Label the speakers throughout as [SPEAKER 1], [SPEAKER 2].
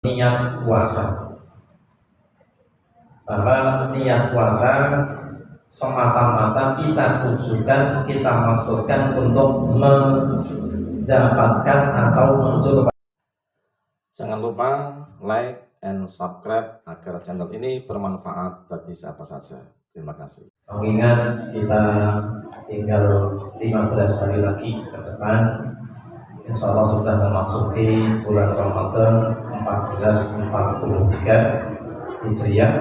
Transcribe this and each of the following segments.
[SPEAKER 1] niat puasa, bahwa niat puasa semata-mata kita tujukan, kita maksudkan untuk mendapatkan atau menuju kepada.
[SPEAKER 2] Jangan lupa like and subscribe agar channel ini bermanfaat bagi siapa saja. Terima kasih.
[SPEAKER 1] Mengingat kita tinggal 15 hari lagi ke depan, insya Allah sudah memasuki bulan Ramadan 1443 Hijriah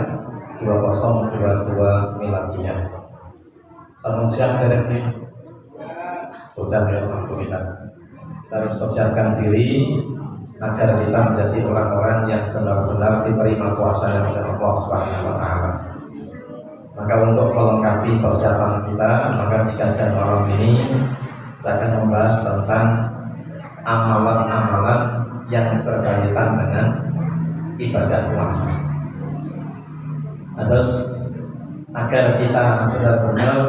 [SPEAKER 1] 2022 Miladiyah. Selamat siang dari sudah ya, alhamdulillah. Kita harus persiapkan diri agar kita menjadi orang-orang yang benar-benar diterima kuasa yang dari Allah Subhanahu wa Ta'ala. Maka untuk melengkapi persiapan kita, maka di kajian malam ini saya akan membahas tentang amalan-amalan yang berkaitan dengan ibadah puasa. Terus agar kita benar-benar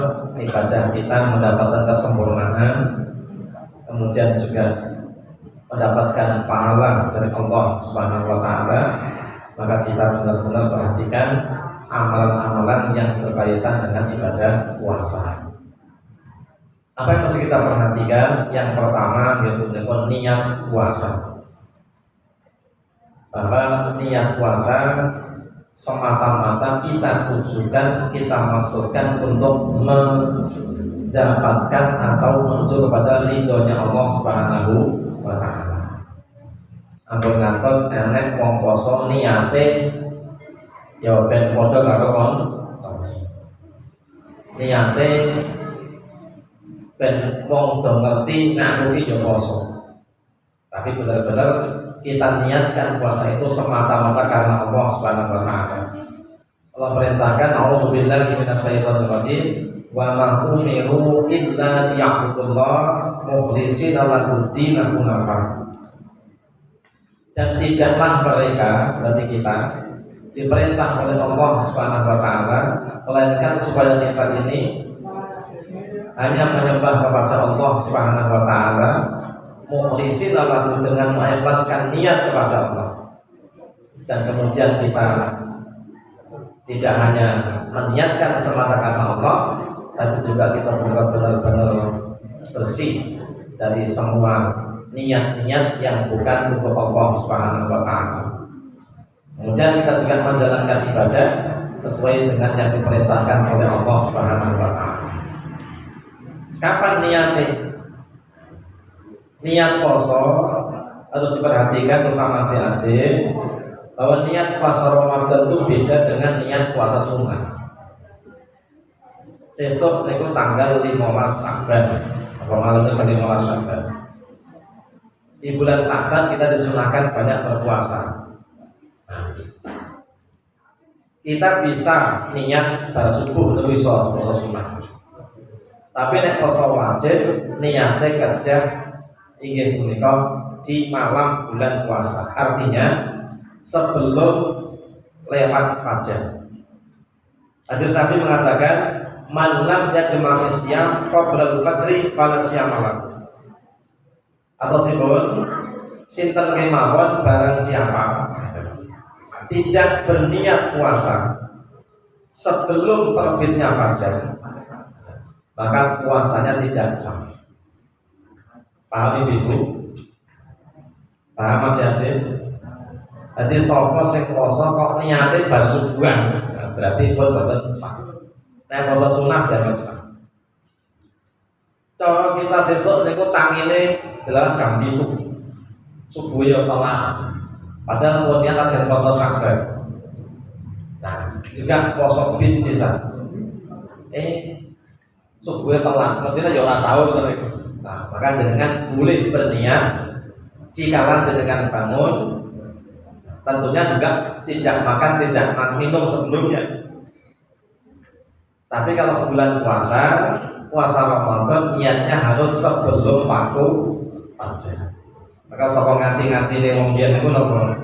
[SPEAKER 1] ibadah kita mendapatkan kesempurnaan, kemudian juga mendapatkan pahala dari Allah Subhanahu wa Ta'ala, maka kita benar-benar perhatikan amalan-amalan yang berkaitan dengan ibadah puasa. Apa yang mesti kita perhatikan? Yang pertama yaitu niat puasa. Bahwa niat puasa semata-mata kita tujukan, kita maksudkan untuk mendapatkan atau menuju kepada ridhonya Allah Subhanahu wa Ta'ala. Ampun ngantos enek wong poso niate ya ben padha karo kon niate ben wong do ngerti nek iki ya poso. Tapi benar-benar kita niatkan puasa itu semata-mata karena Allah Subhanahu wa Ta'ala. Allah perintahkan, a'udzubillahi minasyaitonir rajim, wa ma umiru illa liya'budullaha mukhlishina lahu-d-din hunafa. Dan tidaklah mereka, berarti kita, diperintah oleh Allah Subhanahu wa Ta'ala, melainkan supaya kita ini hanya menyembah kepada Allah Subhanahu wa Ta'ala, mukhlishina lahu, dengan mengikhlaskan niat kepada Allah. Dan kemudian kita tidak hanya meniatkan semata karena Allah, tapi juga kita benar-benar bersih dari semua niat-niat yang bukan untuk Allah Subhanahu wa Ta'ala. Kemudian kita juga menjalankan ibadah sesuai dengan yang diperintahkan oleh Allah Subhanahu wa Ta'ala. Kapan niatnya? Niat poso harus diperhatikan, terutama adik-adik, bahwa niat puasa Ramadan itu beda dengan niat puasa sunnah. Sesuk itu tanggal 15 Sya'ban, malam itu 15 Sya'ban. Di bulan Sya'ban kita disunahkan banyak berpuasa. Kita bisa niat pada subuh itu bisa puasa sunnah. Tapi nek puasa wajib niatnya kerja ingin menikah di malam bulan puasa, artinya sebelum lewat fajar. Hadis Nabi mengatakan, man lam yajma' isyam qabla al-fajri fala siyama lahu. Atau simbol sinten kemawon barang siapa tidak berniat puasa sebelum terbitnya fajar, maka puasanya tidak sah. Paham ibu? Paham adik-adik? Jadi sapa sing poso kok niate bar subuhan, berarti pun boten sah. Nek poso sunah dan sah. Cara kita sesuk niku tangine adalah jam 7. Subuh ya telat. Padahal pun niat aja poso Sya'ban. Nah, juga poso bid sisa. Subuh telat, mestinya ya ora sahur to. Nah, maka dengan boleh berniat jika dengan bangun, tentunya juga tidak makan, tidak minum sebelumnya. Tapi kalau bulan puasa Ramadan niatnya harus sebelum waktu fajar. Maka sapa nganti-nganti wong biyen niku napa?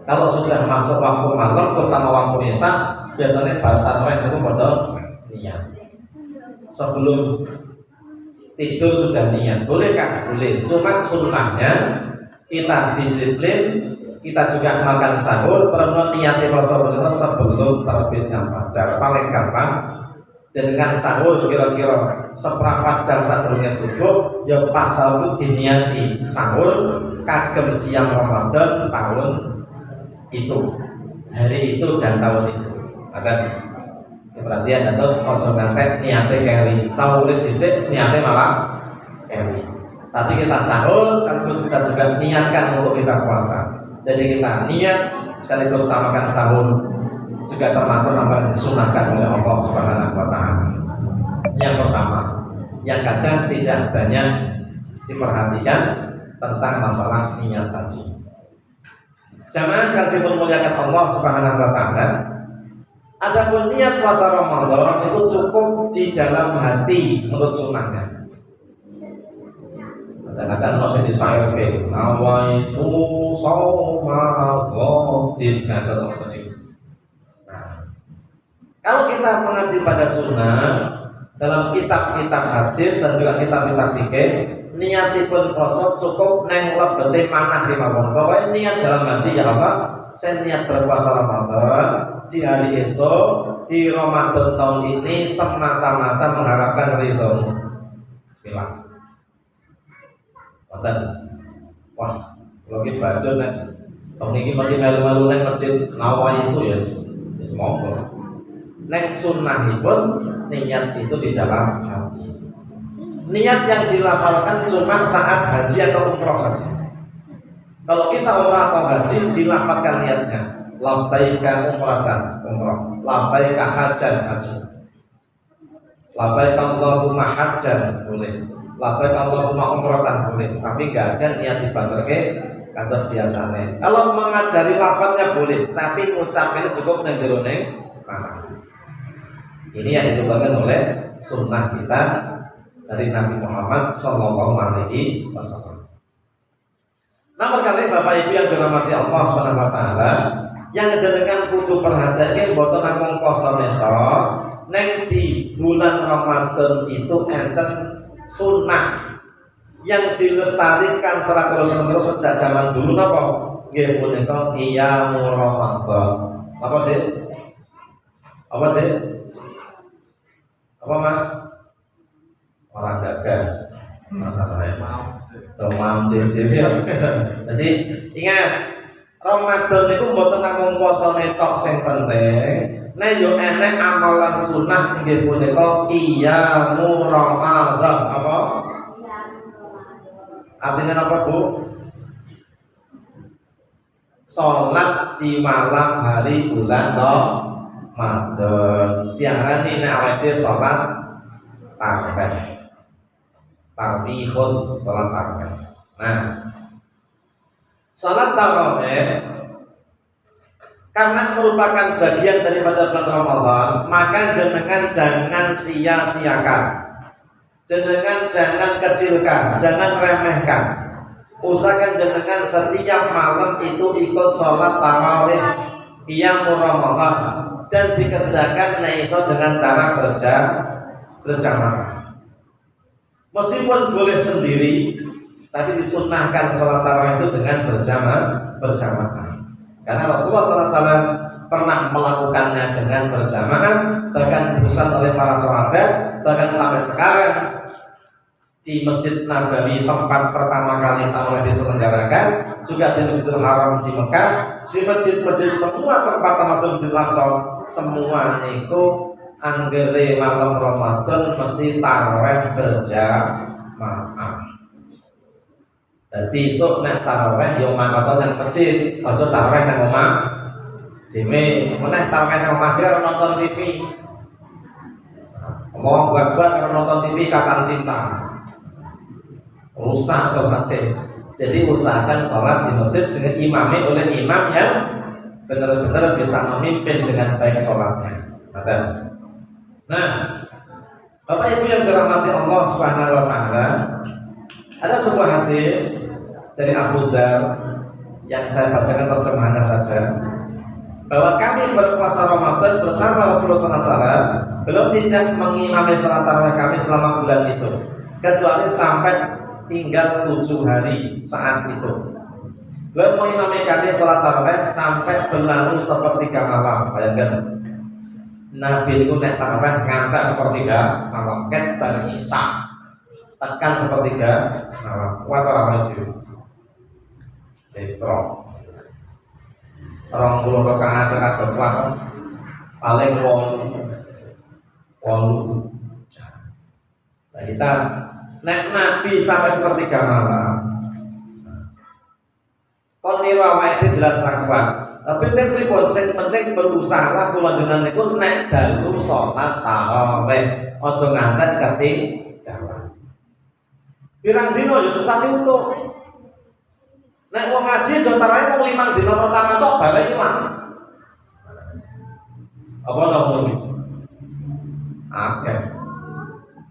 [SPEAKER 1] Kalau sudah masuk waktu malam, terutama waktu isya, biasanya batal itu pada niat. Sebelum tidur sudah niat, boleh kan? Boleh. Cuma sunnahnya kita disiplin, kita juga makan sahur perlu niatnya poso bener sebelum terbitnya fajar. Paling gampang dengan sahur kira-kira seperempat jam sadurunge subuh ya pas sahur diniati sahur kagem siang Ramadan tahun itu, hari itu dan tahun itu. Ada perhatian terus ojo ngantek niate keri sahur dhisik niate malah keri. Tapi kita sahur sekaligus kita juga niatkan untuk kita puasa. Jadi kita niat sekaligus utamakan sahur juga termasuk apa yang disunahkan oleh Allah Subhanahu wa taala. Yang pertama, yang kadang tidak banyak diperhatikan tentang masalah niat tadi. Jamaah yang dimuliakan Allah Subhanahu wa taala, adapun niat puasa Ramadan itu cukup di dalam hati menurut sunnahnya. Kadang-kadang masih disairkan nawaitu sawma ghadin. Nah, kalau kita mengaji pada sunnah dalam kitab-kitab hadis dan juga kitab-kitab fikih, niatipun poso cukup neng lebete manah di mawon. Pokoknya niat dalam hati ya apa? Saya niat berpuasa Ramadan di hari esok di Ramadan tahun ini semata-mata mengharapkan ridho. Bismillah. Wah, lagi baca nih. Tahun ini masih malu-malu nih masjid Nawawi itu ya, semoga. Nek sunnah pun niat itu di dalam hati. Niat yang dilafalkan cuma saat haji atau umroh saja. Kalau kita umrah atau haji dilafalkan niatnya, labbaika umratan umroh, labbaika hajjan haji, labbaika Allahumma hajjan boleh. Lapai kalau rumah umrohkan boleh, tapi gak ada niat dibanterke kantos biasanya. Kalau mengajari lapatnya boleh, tapi ngucapnya cukup nenjerone mana. Ini yang ditukarkan oleh sunnah kita dari Nabi Muhammad Sallallahu Alaihi Wasallam. Nah, berkali Bapak Ibu yang dirahmati Allah Subhanahu Wa Taala, yang jenengan kudu perhatikan boten namung poso netok, neng di bulan Ramadan itu enten sunnah yang dilestarikan secara terus-menerus sejak zaman dulu napa? Nggih punika qiyamul Ramadan. Apa, Dik? Apa, Dik? Apa, Mas? Orang gagas. Tomam cicip ya. Jadi ingat, Ramadan itu mboten namung poso netok sing penting. Nah yo enek amalan sunnah inggih punika qiyamul Ramadan. Apa? Artinya apa, Bu? Salat di malam hari bulan Ramadan. Diarani nek awake salat tarawih. Tarawihun salat tarawih. Nah, salat tarawih karena merupakan bagian daripada bulan Ramadan, maka jenengan jangan sia-siakan, jenengan jangan kecilkan, jangan remehkan. Usahakan jenengan setiap malam itu ikut sholat tarawih qiyamul Ramadan dan dikerjakan naiso dengan cara berjamaah. Meskipun boleh sendiri, tapi disunahkan sholat tarawih itu dengan berjamaah. Karena Rasulullah SAW pernah melakukannya dengan berjamaah, bahkan dipesan oleh para sahabat, bahkan sampai sekarang di Masjid Nabawi tempat pertama kali tarawih diselenggarakan, juga di Masjidil Haram di Mekah, di masjid-masjid semua tempat termasuk Masjid Aqsa, semua itu anggere malam Ramadan mesti tarawih berjamaah. Jadi esok nek tarawih yo mangkat nang masjid, aja tarawih nang omah. Dene meneh tarawih nang omah karo nonton TV. Mau buat-buat karo nonton TV kapan cinta. Rusak salatnya. Jadi usahakan sholat di masjid dengan imami oleh imam yang benar-benar bisa memimpin dengan baik sholatnya. Nah, Bapak Ibu yang dirahmati Allah Subhanahu wa taala, ada sebuah hadis dari Abu Dzar yang saya bacakan terjemahannya saja, bahwa kami berpuasa Ramadan bersama Rasulullah SAW. Beliau tidak mengimami salat tarawih kami selama bulan itu, kecuali sampai tinggal 7 hari saat itu. Beliau mengimami kami sholat tarawih sampai berlalu sepertiga malam. Bayangkan, Nabi itu naik tarawih ngantek sepertiga malam, ket dan isya tekan sepertiga malam. Kuat orang itu. Itu. Orang puluh rakaat atau kuat paling wolu. Nah, kita nek Nabi sampai sepertiga malam. Kon niru awake dhewe jelas ra kuat. Tapi nek pripun sing penting berusaha kula jenengan niku nek dalu salat tarawih aja ngantek ketinggalan. Pirang dino ya sesasi utuh. Nek wong ngaji aja tarawih wong 5 dina pertama tok bare ilang. Apa namanya? Akeh.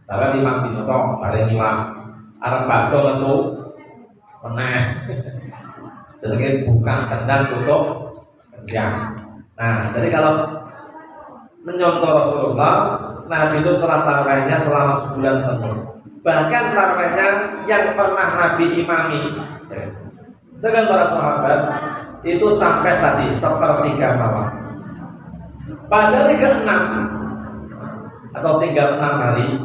[SPEAKER 1] Tarawih 5 dina tok bare ilang. Arep badhe metu meneh. Jadi bukan kendang tutup ya. Nah, jadi kalau menyontoh Rasulullah, Nabi itu sholat tarawihnya selama sebulan penuh. Bahkan tarawihnya yang pernah Nabi imami dengan para sahabat itu sampai tadi sepertiga malam. Pada hari ke-6 atau tinggal 6 hari,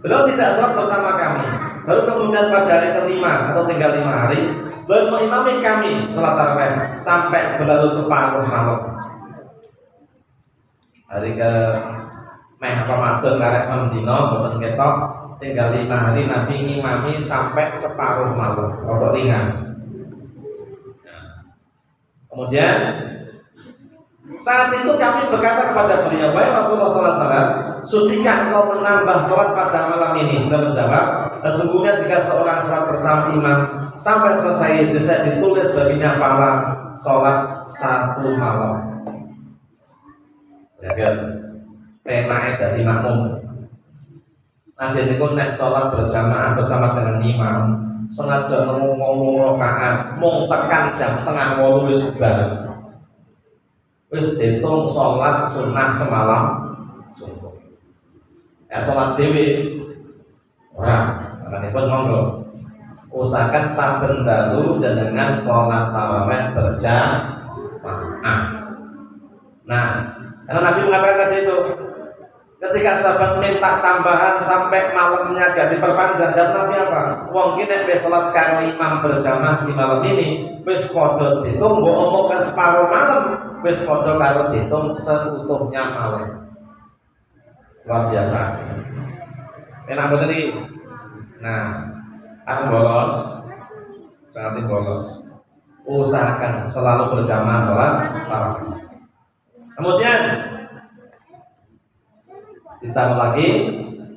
[SPEAKER 1] beliau tidak sholat bersama kami. Baru kemudian pada hari ke-5 atau tinggal 5 hari, beliau mengimami kami sholat tarawih sampai berlalu separuh malam. Hari ke Ramadan karek 6 dino boten ketok, tinggal 5 hari Nabi ngimami sampai separuh malam, rodok ringan. Kemudian saat itu kami berkata kepada beliau, "Wahai Rasulullah SAW, sudikah engkau menambah sholat pada malam ini?" Beliau menjawab, "Sesungguhnya jika seorang sholat bersama imam sampai selesai bisa ditulis baginya pahala sholat 1 malam." Ya kan, penake dari makmum. Nanti niku nek sholat berjamaah bersama dengan imam, sengaja ngomong rakaat, mung tekan jam 7:30 wis bareng. Wis ditung sholat sunnah semalam subuh. Ya sholat dewi ora, makanya monggo usahakan saben dalu dan dengan sholat tarawih berjamaah. Nah, karena Nabi mengatakan tadi itu, ketika sahabat minta tambahan sampai malamnya gak diperpanjang, jam Nabi apa? Wong kene wis salat karo imam berjamaah di malam ini, wis padha ditung mbok omongke separuh malam, wis padha karo ditung seutuhnya malam. Luar biasa. Enak banget iki. Nah, aku bolos, sangat bolos. Usahakan selalu berjamaah salat tarawih. Kemudian ditambah lagi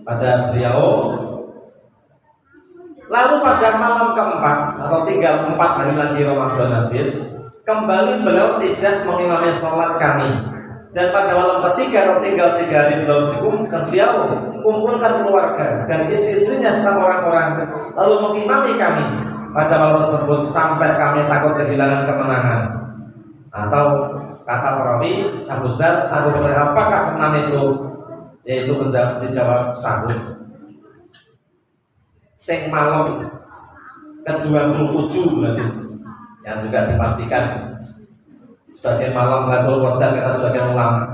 [SPEAKER 1] pada beliau, lalu pada malam keempat atau tinggal 4 hari lagi Ramadan habis, kembali beliau tidak mengimami sholat kami. Dan pada malam ketiga atau tinggal 3 hari beliau kumpulkan keluarga dan istri-istrinya serta orang-orang, lalu mengimami kami pada malam tersebut sampai kami takut kehilangan kemenangan. Atau kata perawi Abu Zar, aku bertanya apakah kemenangan itu? Yaitu dijawab sahur. Sing malam ke-27 berarti yang juga dipastikan sebagai malam Lailatul Qadar, kata sebagian ulama.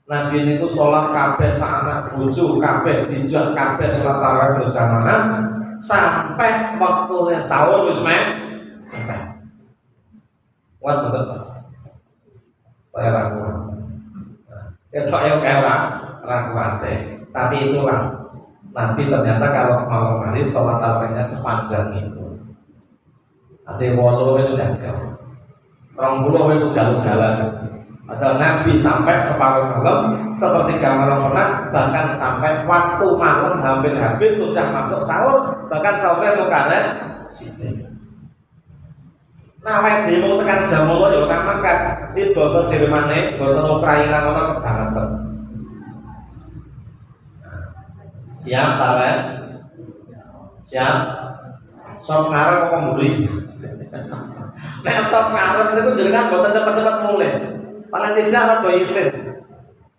[SPEAKER 1] Nabi itu sholat kabeh saat bojo kabeh dijak kabeh sholat tarawih berjamaah sampai waktunya sahur wis mepet. Kuat betul Pak. Saya raguan. Ketok yo kela raguate. Tapi itulah Nabi ternyata kalau malam hari sholat tarawihnya sepanjang itu. Ate 8 wis gagal. 20 wis ugal-ugalan. Padahal Nabi sampai separuh malam, sepertiga malam pernah, bahkan sampai waktu malam hampir habis sudah masuk sahur, bahkan sahurnya mau karek sithik. Nah, awake dhewe tekan jam 8 ya kan makan. Iki basa Jermane, basa Ukraina ngono kebangetan. Siap tarawih? Siap? Sok ngarep apa mburi? Nek sok ngarep itu jenengan boten cepet-cepet mulai. Paling tidak rada isin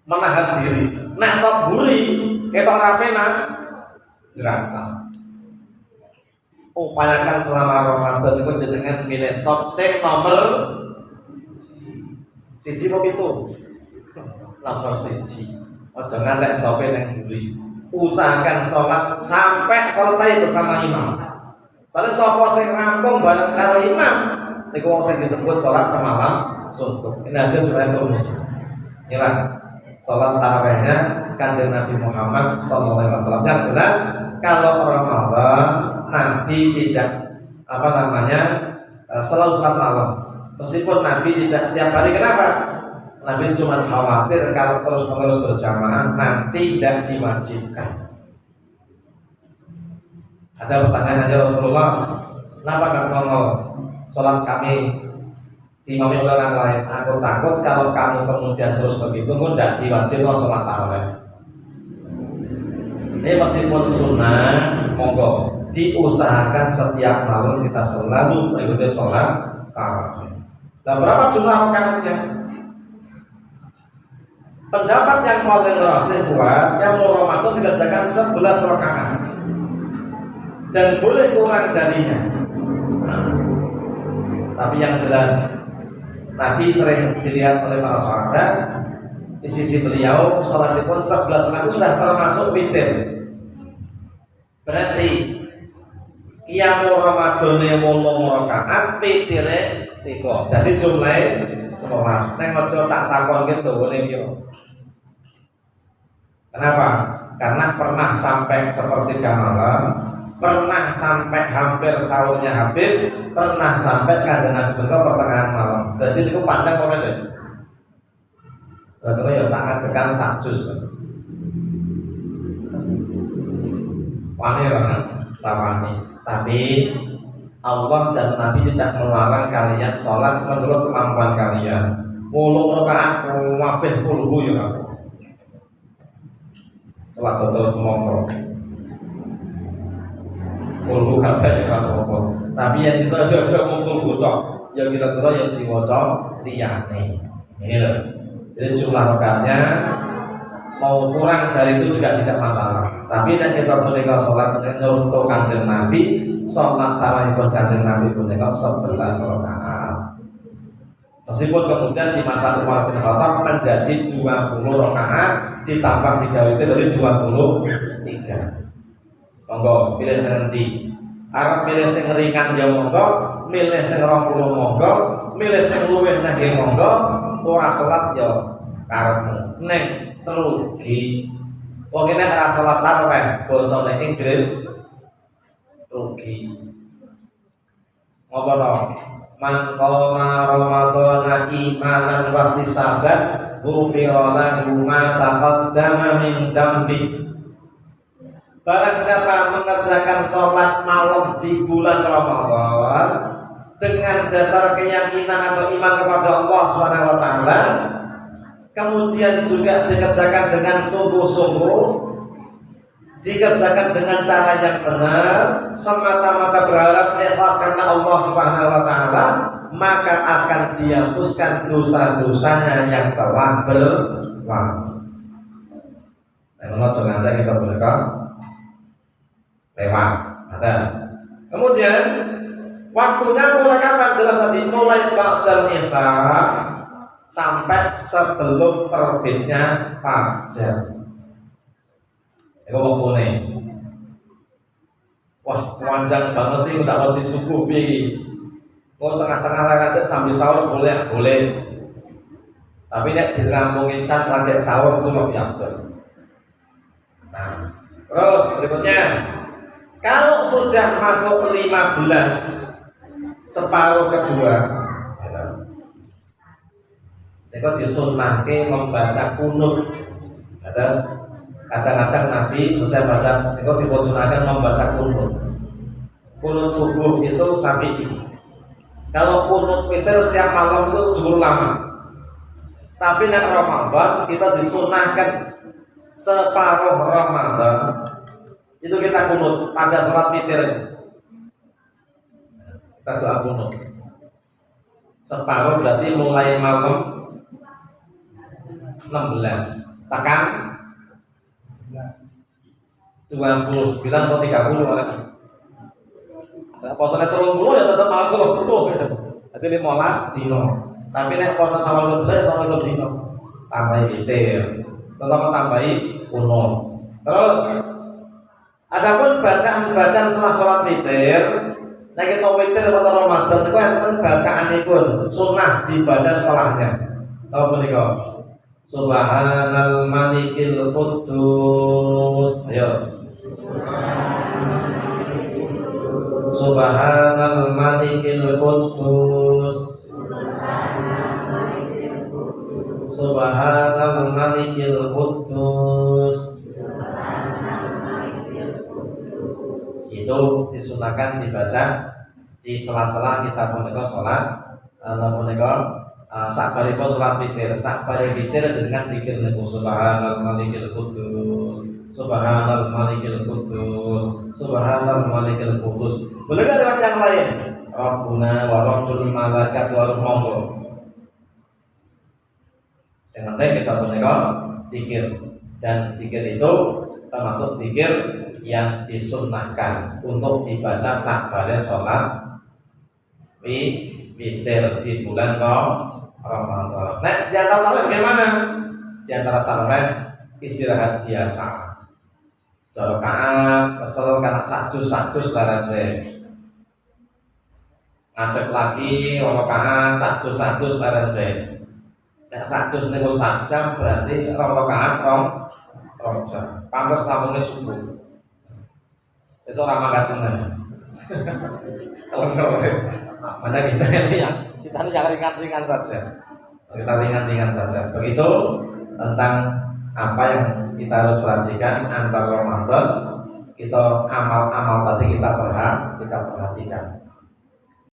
[SPEAKER 1] menahan diri. Nek sok mburi ketok rape nang jeraka. upayakan selama Ramadan itu jenengan milih sop sing nomor siji kok itu nomor siji. Ojo ngantek sope yang duri. Usahakan sholat sampai selesai bersama imam. Soalnya sopo sing rampung bareng karo imam, niku wong sing disebut sholat semalam suntuk. Ini ada sebenarnya terus. Inilah sholat tarawihnya Kanjeng Nabi Muhammad SAW. Yang jelas kalau Ramadan Nabi tidak selalu sholat malam. Meskipun Nabi tidak tiap hari, kenapa? Nabi cuma khawatir kalau terus-menerus berjamaah nanti tidak diwajibkan. Ada pertanyaan aja Rasulullah, kenapa nggak ngomong sholat kami diimami oleh orang lain? Aku takut kalau kamu kemudian terus begitu, tidak diwajibkan sholat tarawih. Ini meskipun sunnah, monggo diusahakan setiap malam kita selalu mengikuti sholat tarawih. Dan berapa jumlah rakaatnya? Pendapat yang paling rajih kuat yang mau Ramadan dikerjakan 11 rakaat dan boleh kurang darinya. Tapi yang jelas Nabi sering dilihat oleh para sahabat di sisi beliau sholat itu 11 rakaat sudah termasuk witir. Berarti qiyamul Ramadan 8 rakaat, witire 3. Jadi jumlahnya 11. Nek aja tak takon gitu boleh yo. Kenapa? Karena pernah sampai sepertiga malam, pernah sampai hampir sahurnya habis, pernah sampai Kanjeng Nabi bengkok pertengahan malam. Jadi itu panjang kok deh. Lalu ya sangat tekan sajus. Wani banget, tawani. Tapi Allah dan Nabi tidak melarang kalian sholat menurut kemampuan kalian. Mulung rakaat wabeh puluh ya. Sholat total semua puluh kabeh ya apa. Tapi yang bisa mungkul butok, ya kira-kira yang diwaca liyane. Ini loh. Jadi jumlah rakaatnya mau kurang dari itu juga tidak masalah. Tapi dan kita menikah sholat untuk Kanjeng Nabi, sholat tarawih Kanjeng Nabi menikah 11 rakaat. Meskipun kemudian di masa Umar bin Khattab menjadi 20 rakaat ditambah 3 witir dari 23. Monggo pilih sing endi. Arep milih sing ringan ya monggo, milih sing 20 monggo, milih sing luwih nggih monggo, ora salat ya karepmu. Nek rugi. Wong nek ora salat tarawih basane Inggris rugi. Ngopo to? Man qama Ramadan imanan wa ihtisaban ghufira lahu ma taqaddama min dambi. Barang siapa mengerjakan sholat malam di bulan Ramadan dengan dasar keyakinan atau iman kepada Allah SWT, kemudian juga dikerjakan dengan sungguh-sungguh, dikerjakan dengan cara yang benar, semata-mata berharap ikhlas karena Allah SWT, maka akan dihapuskan dosa-dosanya yang telah berlalu. Nah, menurut nanti kita bolehkan lewat. Ada. Kemudian waktunya mulai kapan? Jelas tadi mulai ba'dal isya sampai sebelum terbitnya fajar. Itu waktunya. Wah, panjang banget ini udah mau disubuh piye. Mau tengah-tengah aja sambil sahur boleh. Tapi nek dirampungin saat lagi sahur itu lebih afdal. Nah, terus berikutnya kalau sudah masuk 15 separuh kedua, itu disunnahke membaca kunut. Kadang-kadang Nabi selesai baca itu disunahkan membaca kunut. Kunut subuh itu sapi. Kalau kunut witir setiap malam itu cukup lama. Tapi nek Ramadan kita disunahkan separuh Ramadan itu kita kunut pada sholat witir. Kita doa kunut. Separuh berarti mulai malam 16 tekan 29 atau 30 orang. Poso nek 30 ya tetep 30 gitu. Dadi 15 dino. Tapi nek poso sawal 12 sama 7 dino. Tambahi witir. Tetap tambahi kuno. Terus adapun bacaan-bacaan setelah sholat witir, nek kita witir pada Ramadan itu enten bacaanipun sunnah dibaca setelahnya. Apa punika? Subhanal Malikil Quddus. Ayo. Subhanal Malikil Quddus. Subhanal Malikil Quddus. Itu disunahkan dibaca di sela-sela kita punika sholat, sakbaripun sholat witir, sakbari witir dengan zikir niku Subhanal Malikil Quddus, Subhanal Malikil Quddus, Subhanal Malikil Quddus. Boleh nggak lewat yang lain? Rabbuna wa Rabbul Malakat wa Ruh. Yang penting kita punika zikir, dan zikir itu termasuk zikir yang disunnahkan untuk dibaca sakbare sholat witir di bulan Ramadan. Nah, di antara tarawih bagaimana? Di antara tarawih istirahat biasa. Rakaat kesel karena satu selaraje. Ngadeg lagi rakaat satu selaraje. Nek satu niku sak jam berarti rakaat rong jam. Pantes lamunge subuh. Wis ora mangkat tenan. Kalau mana kita yang ringan-ringan saja. Kita ringan-ringan saja. Begitu tentang apa yang kita harus perhatikan antara Ramadan, kita amal-amal tadi kita perhatikan.